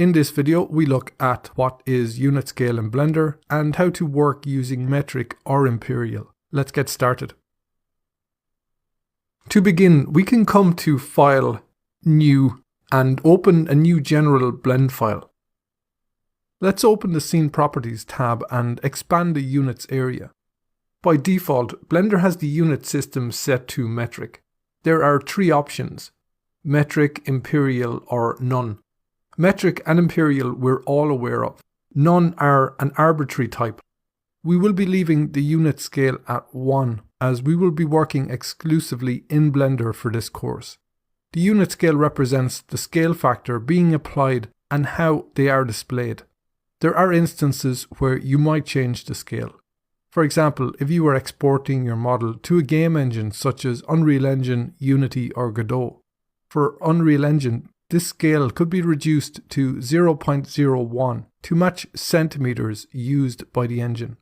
In this video, we look at what is unit scale in Blender and how to work using metric or imperial. Let's get started. To begin, we can come to File, New, and open a new general blend file. Let's open the Scene Properties tab and expand the units area. By default, Blender has the unit system set to metric. There are three options: metric, imperial, or none. Metric and imperial we're all aware of. None are an arbitrary type. We will be leaving the unit scale at 1 as we will be working exclusively in Blender for this course. The unit scale represents the scale factor being applied and how they are displayed. There are instances where you might change the scale. For example, if you are exporting your model to a game engine such as Unreal Engine, Unity or Godot. For Unreal Engine, this scale could be reduced to 0.01 to match centimeters used by the engine.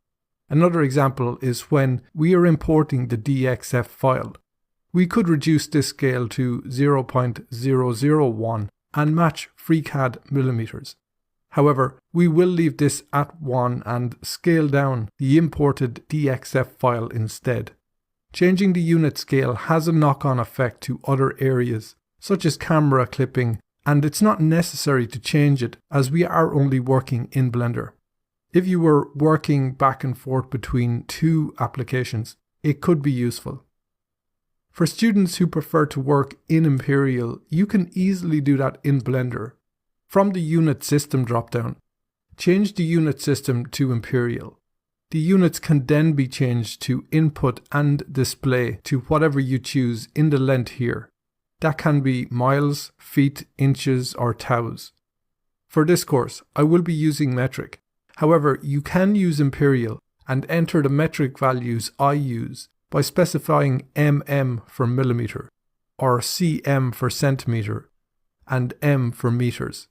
Another example is when we are importing the DXF file. We could reduce this scale to 0.001 and match FreeCAD millimeters. However, we will leave this at 1 and scale down the imported DXF file instead. Changing the unit scale has a knock-on effect to other areas, such as camera clipping, and it's not necessary to change it as we are only working in Blender. If you were working back and forth between two applications, it could be useful. For students who prefer to work in Imperial, you can easily do that in Blender. From the Unit System dropdown, change the unit system to Imperial. The units can then be changed to input and display to whatever you choose in the length here. That can be miles, feet, inches, or tows. For this course, I will be using metric. However, you can use imperial and enter the metric values I use by specifying mm for millimeter, or cm for centimeter, and m for meters.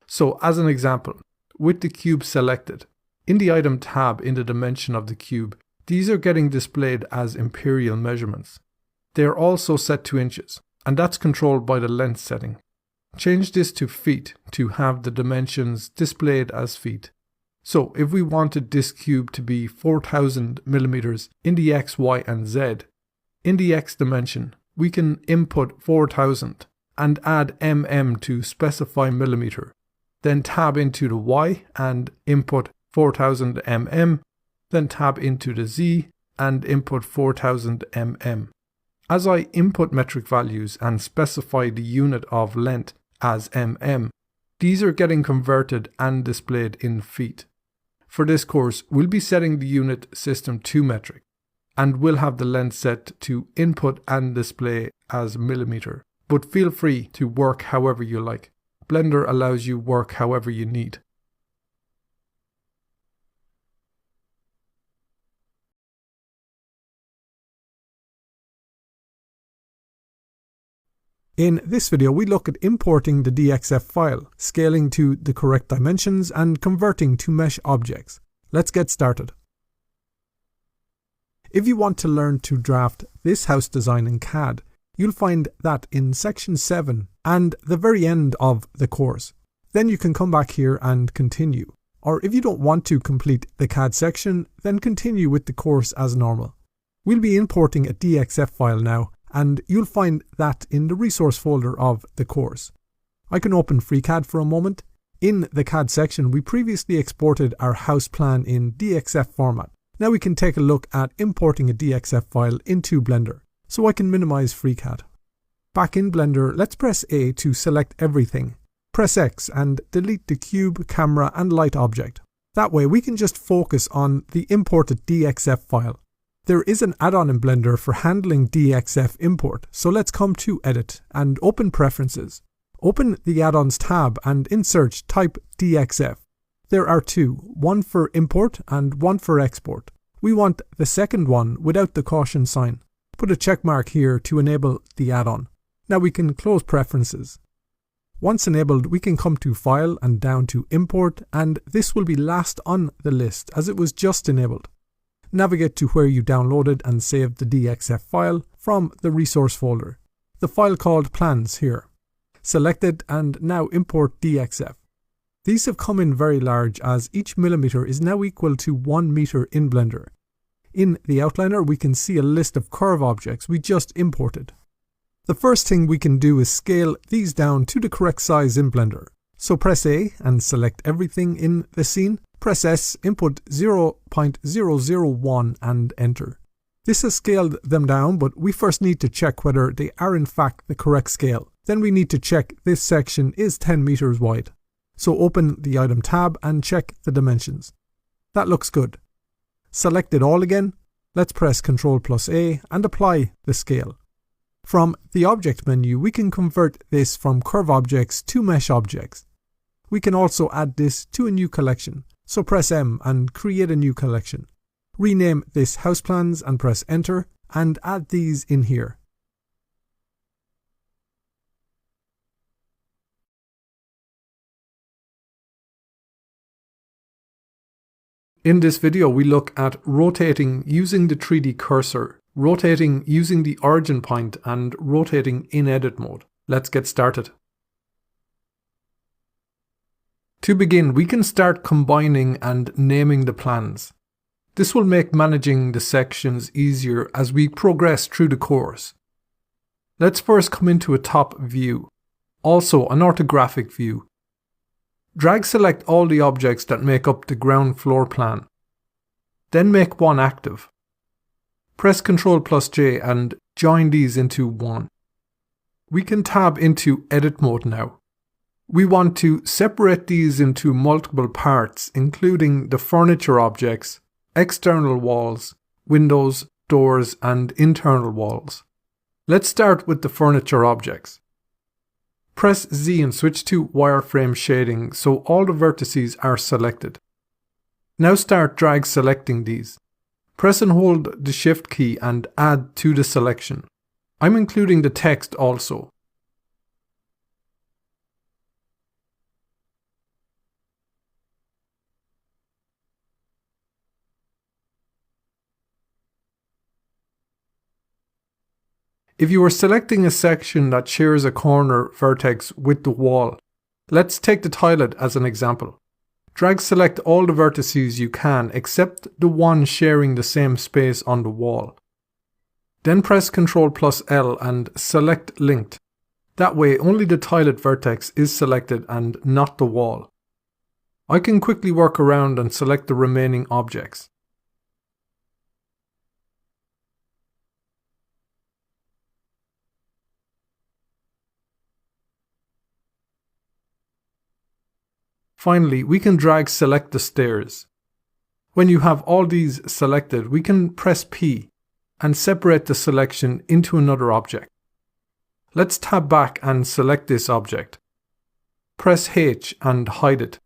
So as an example, with the cube selected, in the item tab in the dimension of the cube, these are getting displayed as imperial measurements. They are also set to inches, and that's controlled by the length setting. Change this to feet to have the dimensions displayed as feet. So if we wanted this cube to be 4000 millimeters in the X, Y and Z, in the X dimension we can input 4000 and add mm to specify millimeter, then tab into the Y and input 4000 mm, then tab into the Z and input 4000 mm. As I input metric values and specify the unit of length as mm, these are getting converted and displayed in feet. For this course, we'll be setting the unit system to metric, and we'll have the length set to input and display as millimeter. But feel free to work however you like. Blender allows you work however you need. In this video, we look at importing the DXF file, scaling to the correct dimensions, and converting to mesh objects. Let's get started. If you want to learn to draft this house design in CAD, you'll find that in section 7 and the very end of the course. Then you can come back here and continue. Or if you don't want to complete the CAD section, then continue with the course as normal. We'll be importing a DXF file now, and you'll find that in the resource folder of the course. I can open FreeCAD for a moment. In the CAD section, we previously exported our house plan in DXF format. Now we can take a look at importing a DXF file into Blender. So I can minimize FreeCAD. Back in Blender, let's press A to select everything. Press X and delete the cube, camera and light object. That way we can just focus on the imported DXF file. There is an add-on in Blender for handling DXF import, so let's come to Edit and open Preferences. Open the Add-ons tab and in Search type DXF. There are two, one for import and one for export. We want the second one without the caution sign. Put a check mark here to enable the add-on. Now we can close Preferences. Once enabled, we can come to File and down to Import, and this will be last on the list as it was just enabled. Navigate to where you downloaded and saved the DXF file from the resource folder. The file called Plans here. Select it and now import DXF. These have come in very large as each millimeter is now equal to 1 meter in Blender. In the outliner we can see a list of curve objects we just imported. The first thing we can do is scale these down to the correct size in Blender. So press A and select everything in the scene. Press S, input 0.001 and enter. This has scaled them down, but we first need to check whether they are in fact the correct scale. Then we need to check this section is 10 meters wide. So open the item tab and check the dimensions. That looks good. Select it all again. Let's press Ctrl+A and apply the scale. From the object menu, we can convert this from curve objects to mesh objects. We can also add this to a new collection. So press M and create a new collection. Rename this houseplans and press enter and add these in here. In this video, we look at rotating using the 3D cursor, rotating using the origin point, and rotating in edit mode. Let's get started. To begin, we can start combining and naming the plans. This will make managing the sections easier as we progress through the course. Let's first come into a top view, also an orthographic view. Drag select all the objects that make up the ground floor plan. Then make one active. Press Ctrl+J and join these into one. We can tab into edit mode now. We want to separate these into multiple parts, including the furniture objects, external walls, windows, doors, and internal walls. Let's start with the furniture objects. Press Z and switch to wireframe shading so all the vertices are selected. Now start drag selecting these. Press and hold the Shift key and add to the selection. I'm including the text also. If you are selecting a section that shares a corner vertex with the wall, let's take the toilet as an example. Drag select all the vertices you can except the one sharing the same space on the wall. Then press Ctrl+L and select linked. That way only the toilet vertex is selected and not the wall. I can quickly work around and select the remaining objects. Finally, we can drag select the stairs. When you have all these selected, we can press P and separate the selection into another object. Let's tab back and select this object. Press H and hide it.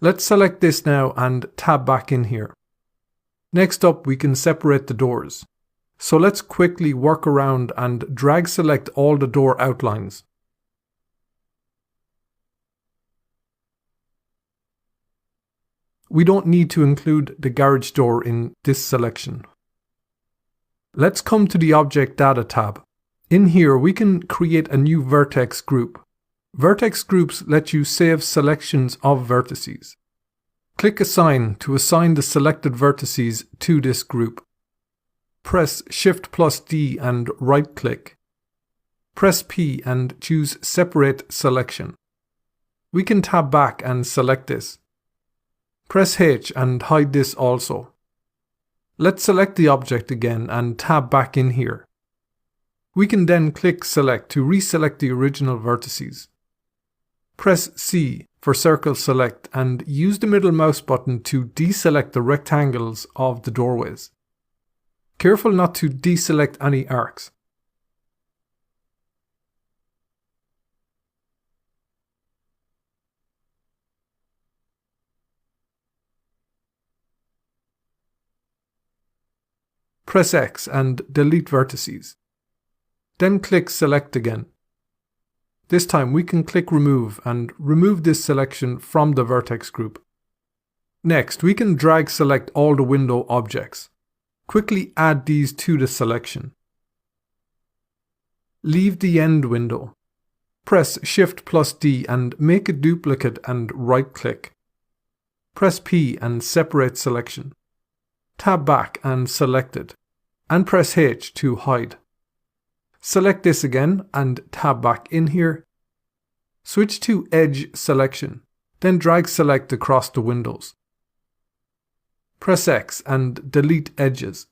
Let's select this now and tab back in here. Next up, we can separate the doors. So let's quickly work around and drag select all the door outlines. We don't need to include the garage door in this selection. Let's come to the Object Data tab. In here we can create a new vertex group. Vertex groups let you save selections of vertices. Click Assign to assign the selected vertices to this group. Press Shift+D and right click. Press P and choose Separate Selection. We can tab back and select this. Press H and hide this also. Let's select the object again and tab back in here. We can then click Select to reselect the original vertices. Press C for Circle Select and use the middle mouse button to deselect the rectangles of the doorways. Careful not to deselect any arcs. Press X and delete vertices. Then click Select again. This time we can click Remove and remove this selection from the vertex group. Next, we can drag select all the window objects. Quickly add these to the selection. Leave the end window. Press Shift plus D and make a duplicate and right-click. Press P and separate selection. Tab back and select it, and press H to hide. Select this again and tab back in here. Switch to Edge Selection, then drag select across the windows. Press X and delete edges.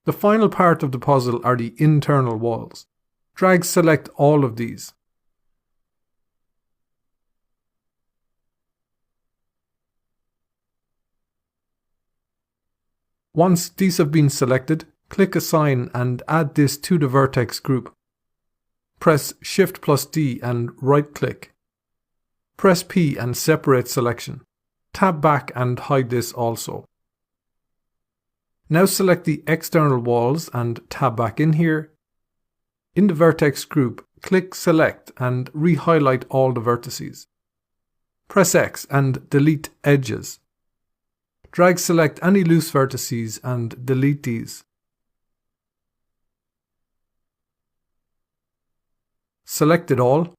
The final part of the puzzle are the internal walls. Drag select all of these. Once these have been selected, click Assign and add this to the vertex group. Press Shift plus D and right-click. Press P and separate selection. Tab back and hide this also. Now select the external walls and tab back in here. In the vertex group, click Select and re-highlight all the vertices. Press X and delete edges. Drag select any loose vertices and delete these. Select it all,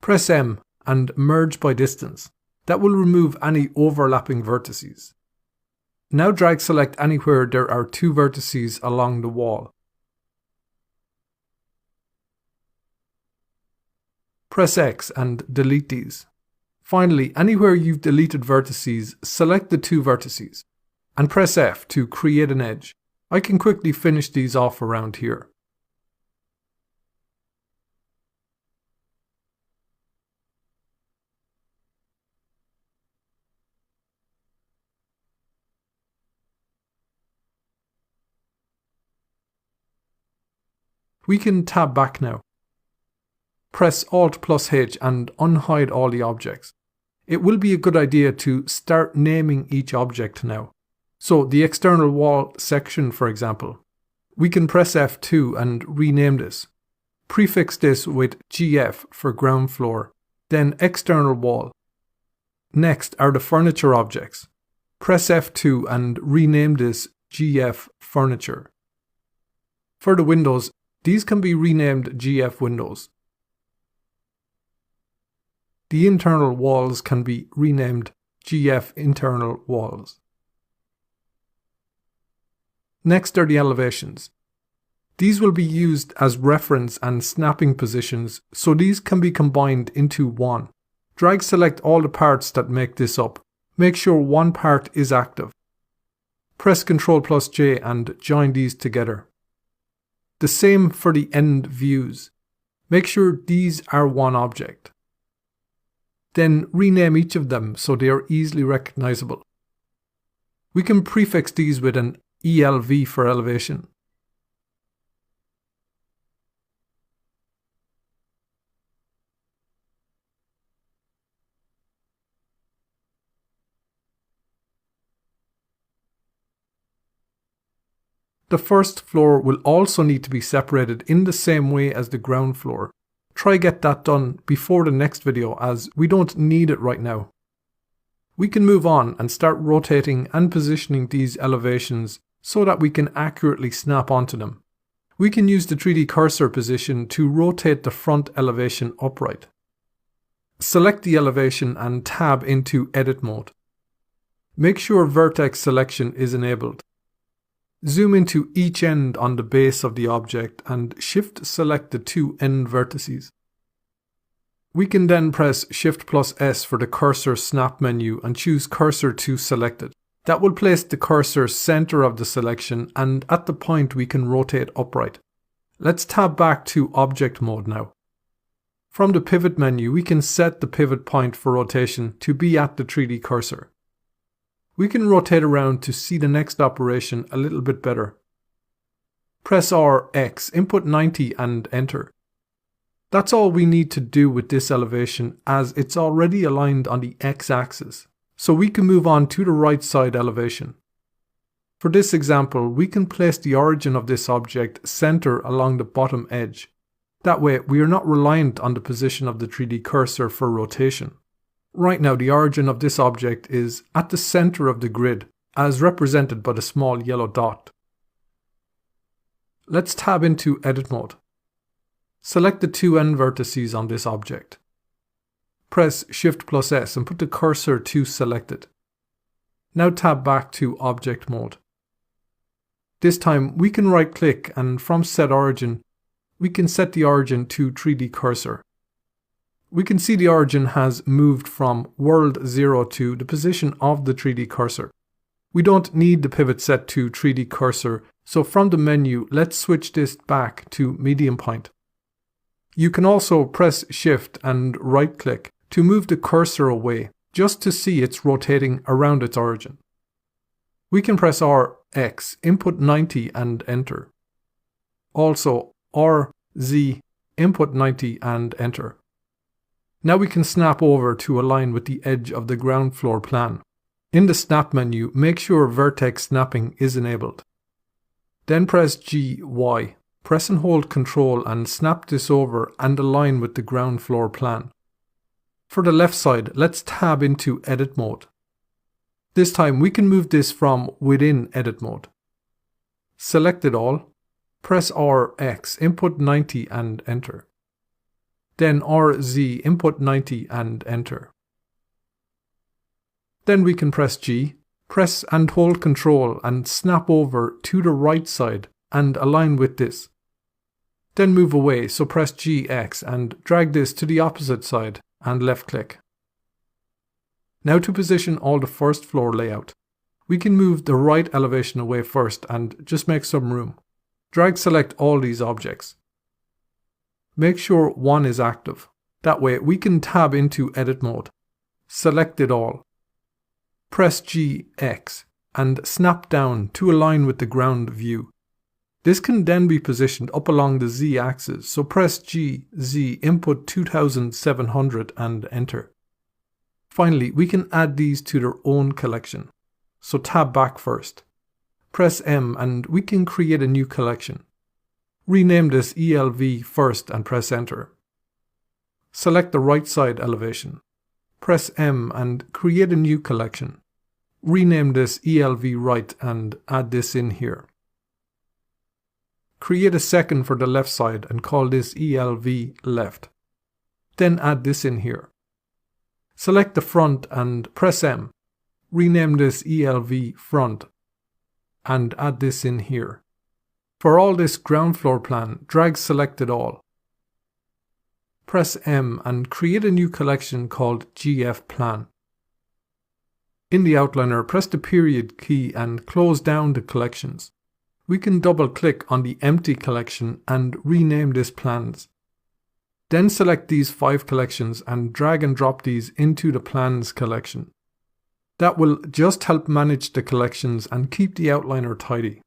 press M and merge by distance. That will remove any overlapping vertices. Now drag select anywhere there are two vertices along the wall. Press X and delete these. Finally, anywhere you've deleted vertices, select the two vertices and press F to create an edge. I can quickly finish these off around here. We can tab back now. Press Alt plus H and unhide all the objects. It will be a good idea to start naming each object now. So the external wall section, for example, we can press F2 and rename this. Prefix this with GF for ground floor, then external wall. Next are the furniture objects. Press F2 and rename this GF furniture. For the windows, these can be renamed GF windows. The internal walls can be renamed GF internal walls. Next are the elevations. These will be used as reference and snapping positions, so these can be combined into one. Drag select all the parts that make this up. Make sure one part is active. Press Ctrl plus J and join these together. The same for the end views. Make sure these are one object. Then rename each of them so they are easily recognizable. We can prefix these with an ELV for elevation. The first floor will also need to be separated in the same way as the ground floor. Try get that done before the next video as we don't need it right now. We can move on and start rotating and positioning these elevations so that we can accurately snap onto them. We can use the 3D cursor position to rotate the front elevation upright. Select the elevation and tab into edit mode. Make sure vertex selection is enabled. Zoom into each end on the base of the object and shift select the two end vertices. We can then press Shift plus S for the cursor snap menu and choose cursor to selected. That will place the cursor center of the selection and at the point we can rotate upright. Let's tab back to object mode now. From the pivot menu we can set the pivot point for rotation to be at the 3D cursor. We can rotate around to see the next operation a little bit better. Press RX, input 90 and enter. That's all we need to do with this elevation as it's already aligned on the X-axis. So we can move on to the right side elevation. For this example, we can place the origin of this object center along the bottom edge. That way we are not reliant on the position of the 3D cursor for rotation. Right now the origin of this object is at the center of the grid, as represented by the small yellow dot. Let's tab into edit mode. Select the two end vertices on this object. Press Shift+S and put the cursor to selected. Now tab back to Object Mode. This time we can right click and from Set Origin, we can set the origin to 3D Cursor. We can see the origin has moved from World 0 to the position of the 3D cursor. We don't need the pivot set to 3D cursor, so from the menu, let's switch this back to medium point. You can also press Shift and right click to move the cursor away, just to see it's rotating around its origin. We can press RX, input 90 and enter. Also RZ, input 90 and enter. Now we can snap over to align with the edge of the ground floor plan. In the snap menu, make sure vertex snapping is enabled. Then press GY. Press and hold Ctrl and snap this over and align with the ground floor plan. For the left side, let's tab into Edit Mode. This time we can move this from within Edit Mode. Select it all. Press RX, input 90 and enter. Then RZ, input 90 and enter. Then we can press G, press and hold Ctrl and snap over to the right side and align with this. Then move away, so press GX and drag this to the opposite side and left click. Now to position all the first floor layout. We can move the right elevation away first and just make some room. Drag select all these objects. Make sure one is active. That way we can tab into Edit Mode. Select it all. Press GX and snap down to align with the ground view. This can then be positioned up along the Z axis, so press GZ, input 2700 and enter. Finally, we can add these to their own collection. So tab back first. Press M and we can create a new collection. Rename this ELV first and press enter. Select the right side elevation. Press M and create a new collection. Rename this ELV right and add this in here. Create a second for the left side and call this ELV left. Then add this in here. Select the front and press M. Rename this ELV front and add this in here. For all this ground floor plan, drag select it all. Press M and create a new collection called GF Plan. In the outliner, press the period key and close down the collections. We can double click on the empty collection and rename this plans. Then select these 5 collections and drag and drop these into the plans collection. That will just help manage the collections and keep the outliner tidy.